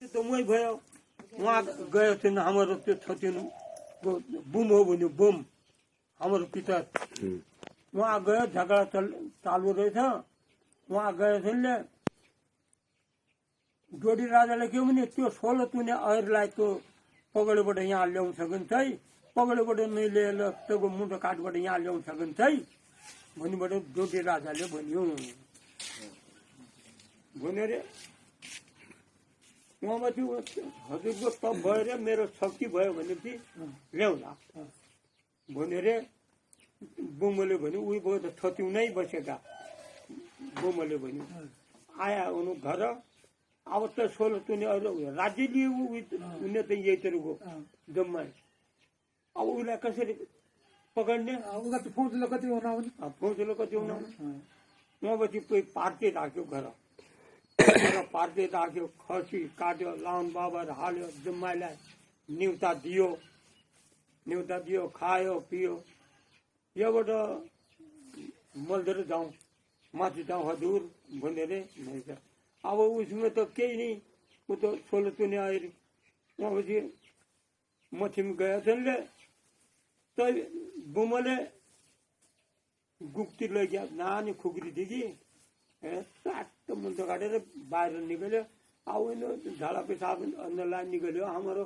तो मै भयो वहाँ गयो थिएन हाम्रो त्यो छतिनु बुम हो भन्यो बुम हाम्रो पिता वहाँ गयो झगडा चालू रहेछ वहाँ गयो थिएनले जोडी राजाले के भने त्यो 16 तुने अहिरलाई त्यो पगडीबाट यहाँ ल्याउन सकिन्छ है पगडीबाट नै लिएर त्यो मुन्टो काठबाट यहाँ ल्याउन सकिन्छ है भनिबाट जोडी राजाले भन्यो भन्यो रे उहाँमाथि हजुरको तप भयो रे मेरो शक्ति भयो भनेपछि ल्याउला भन्यो रे बुमले भन्यो उही भयो त छत्यौ नै बसेका बुमले भन्यो आया उनी घर अब त 16 तुने राज्य लियो उनी त यही तरिको जम्मा अब उसलाई कसरी पकड्ने फौजले कति हुनाउने फौजले कति हुनाउने उहाँपछि कोही पार्टी राख्यो घर पार्टी राख्यो खसी काट्यो लाउन बाबर हाल्यो जम्माइलाई न्युता दियो खायो पियो यहाँबाट मलदर जाउँ माथि जाउँ हजुर भनेर भन्छ अब उसमा त केही नै ऊ त 16 तुने आएर उहाँपछि मथिम गयो थिएनले त बुमले गुप्ती लग्यो नानी खुकुरी दिदी चाट्ट मुन्टो काटेर बाहिर निकल्यो अब झाडा पेसाब अन्नलाई निकल्यो हाम्रो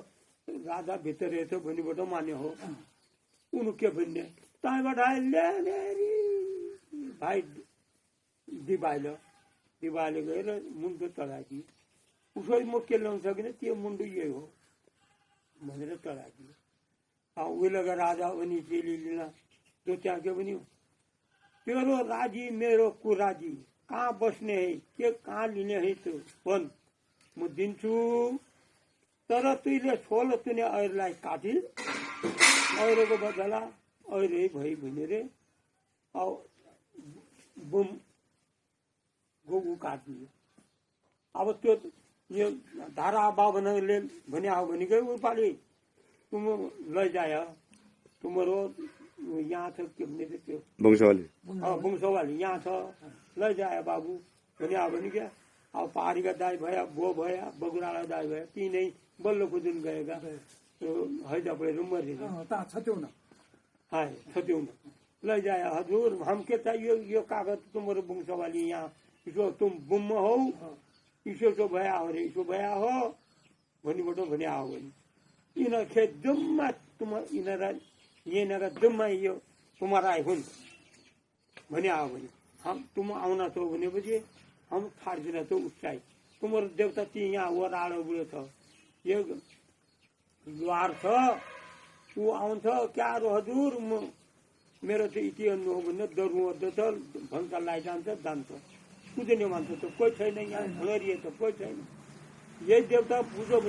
राजा भित्र रहेछ भनिबाट मान्यो हो उनी के भन्ने त्यहाँबाट भाइ दिवाले गएर मुन्टो चढाइदियो उसै म के ल्याउन सकिनँ त्यो मुन्टो यही हो भनेर चढाइदियो अब उहिलेको राजा पनि चेली लिन त्यो त्यहाँ के भन्यो तेरो राजी मेरो कुराजी कहाँ बस्ने है के कहाँ लिने है त्यो भन् म दिन्छु तर तैँले 16 तुने अहिरलाई काटी अहिरको बदला अहिरै भई भने रे अब बुम गोगु काटियो अब त्यो यो धारा बाबनले भने हो भने गयो उपाले तुम लैजाय तुमरो यहाँ छ के भने त्यो वंशवाली यहाँ छ लैजाय बाबु भने हो भने क्या अब पहाडीका दाई भया बो भया बगुराला दाई भया ती नै बल्ल कुदुन गएका हैजा पढेर मरे छत्यून लैजाय हजुर हमके चाहिए यो कागज तुमरो वंशवाली यहाँ इसो तुम बुम हो इसो भया हो रे इसो भया हो भनिबाट भने आओ भने इन खे जम्मा तुम इनरा येनरा जम्मा यो तुम्हारा हुन भने आओ भने हम तुम आउना छौ भनेपछि हम फाड्दिन त उचाइ तुमरो देवता ती यहाँ वराडो बुढो छ यो द्वार छ ऊ आउँछ क्या हजुर म मेरो त इति अन्नु हो भने दरु छ भन्छ लाइजान्छ जान्छ पूजनीय मान्छ त कोही छैन यहाँ भरिए त कोही छैन यही देवता पुज्यो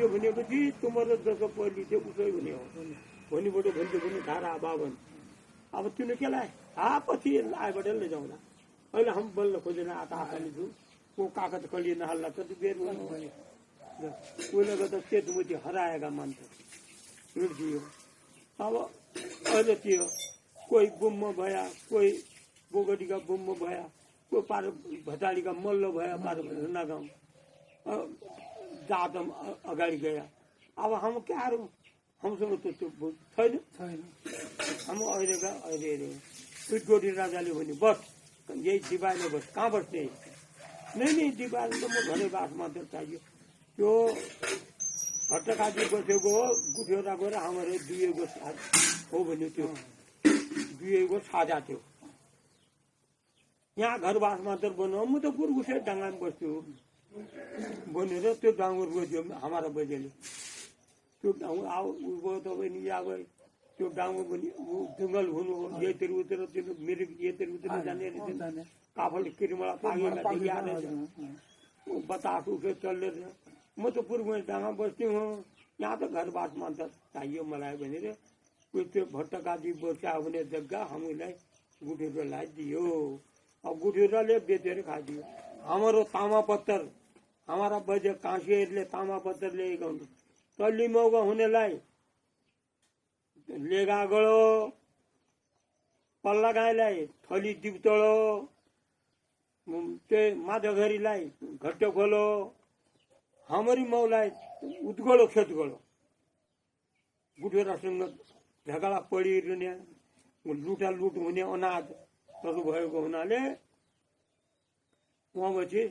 भनेपछि तुमरो जसो पहिले थियो उसै हुने हो भनिबाट भन्छ भने धारा बाबन अब तिमीले केलाई पछि आएबाट लैजाउँला अहिले हम बल्ल खोजेर आताले छु को कागज कलिए नहाल्ला त बेर उसले गर्दा चेतमुती हराएका मान्छे रुड्दियो अब अहिले त्यो कोही बुम्म भया कोही बोगडीका बुम्म भया कोही पार भटालीका मल्ल भया पार भटना गाउँ जात अगाडि गया अब हम क्या हमसँग त त्यो छैन हम अहिलेका अहिले जोडी राजाले भने बस यही दिवाले बस कहाँ बस्ने नै दिवाले त म घरै बास मात्र चाहियो त्यो भट्टकाजी बसेको हो गुठेरा गएर हाम्रो दुईको हो भन्यो त्यो दुईको साझा थियो यहाँ घरबास मात्र बनाऊ म त गुरगुसे डाँगामा बस्छु भनेर त्यो डाँगुर बज्यो हाम्रो बजेले त्यो गयो तपाईँ या गयो त्यो डाँगुर पनि जङ्गल हुनु हो यतिर उतिर त्यो मिरिक यतिर उतिर जाने काफल किरमला पागेका बतास उठे चल्दै थियो म त पूर्व डाँगा बस्थेँ हो यहाँ त घरबास मात्र चाहियो मलाई भनेर त्यो भट्टकाजी बस्या भने जग्गा हामीलाई गुठेरोलाई दियो अब गुठेरोले बेचेर खाइदियो हाम्रो तामापत्तर हमारा बजे काँसीहरूले तामापत्तर ल्याएको हुन्छ तल्ली मौका हुनेलाई लेगा गयो पल्ला गाईलाई थली दिप्तलो त्यो माधवघरीलाई घट्ट खोलो हामरी मौलाई उद्गलो खेतगलो गुठेरासँग झगडा पडिरहने लुटालुट हुने अनाजहरू भएको हुनाले उहाँपछि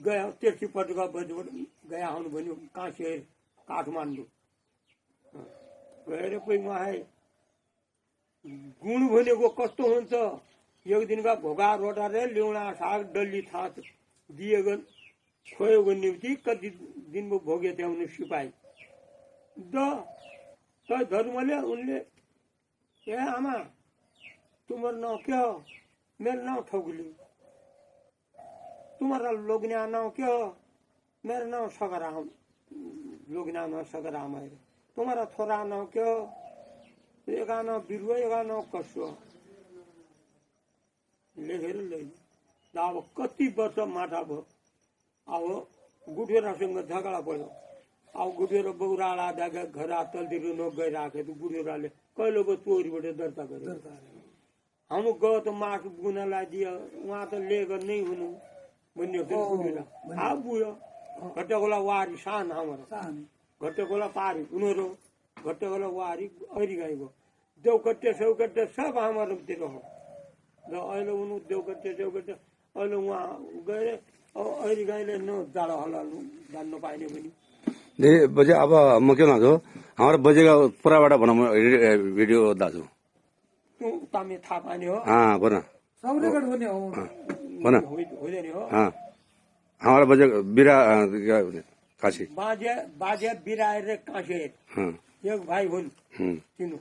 गया तेर्सीपट्टि गया हुनु भन्यो काँसेर काठमाडौँ गएर पनि उहाँ गुण भनेको कस्तो हुन्छ एक दिनका भोगा रोटा रे ल्याउना साग डल्ली थात दिएको खोयो भने कति दिनको भोगे त्याउने सिपाही त धर्मले उनले ए आमा तुम्हारो नाउँ के हो मेरो नाउँ ठौकुली तुम्हारा लोग्ने नाउँ के हो मेरो नाउँ सगराम लोग्ने नाउँ सगराम है तुम्हारा छोरा नाउँ के हो एका नाउँ बिरुवा एका नाउँ कसो लेखेर ल्याइदियो अब कति वर्ष माथा भयो अब गुठेरासँग झगडा पऱ्यो अब गुठेरो बौराला दागा घर तलतिर नगइराखेको थियो गुठेराले कहिले पो चोरीबाट दर्ता गर्यो हाम्रो गयो त मासु गुनालाई दियो उहाँ त लिएको नै हुनु भन्ने गुठेरा आ बुयो घट्टकोला वारी सान हाम्रो घट्टकोला पारी उनीहरू घट्टकोला वारी अरी गएको देउकट्टे सेउकट्टे सब हाम्रोतिर हो र अहिले उनी देउकट्टे सेउकट्टे अहिले उहाँ गएर अहिले गाईले न जाडो हल्लाउनु जान्नु पाइने पनि बजे अब म के भन्छु हाम्रो बजेको पुराबाट भनौँ भिडियो दाजु तामे थाहा पाने हो भन सब रेकर्ड हुने हो भन हुँदैन हो हाम्रो बजे बिरा काशी बाजे बिराएर काँसेर एक भाइ हुन् तिनी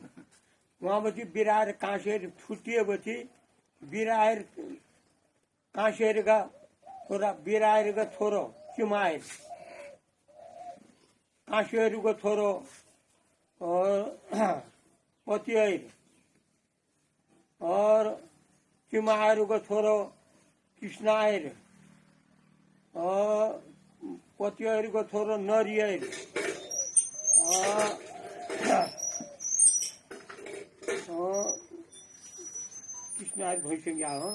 उहाँपछि बिराएर काँसेर छुट्टिएपछि बिराएर काँसेरका छोरा बिराएरका छोरो चिमाएर काँसेरको छोरो पतियर और चिमायरको छोरो कृष्णायर और पतियरको छोरो नरियर कृष्णायर भइसक्यो हो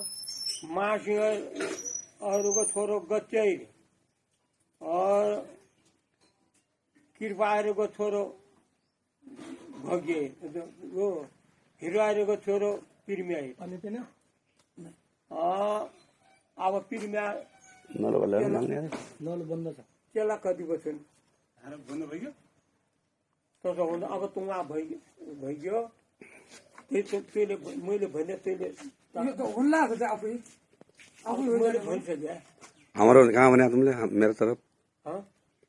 मासिंह अरूको छोरो गच्चैर और कृपायरको छोरो भगे वो हिरोयरको छोरो पिर्म्याई अब पिर्म्या नल बन्द छ त्यसलाई कतिको छन् बन्द भइगयो तसो हुँदा अब तुवा भइगयो त्यसले मैले भने त्यसले यो त हुन्ला छ आफै मैले भनिसके हाम्रो कहाँ भने तुमले मेरो तरफ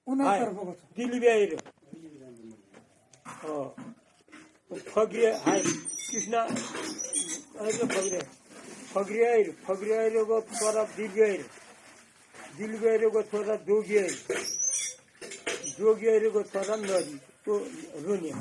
उनीहरु तर्फको छ दिल्ली आइरो फग्रे हाय कृष्ण फग्रियाको छोरा दिलगैरको छोरा जोगियाहरूको छोरा नरी त्यो रुनिया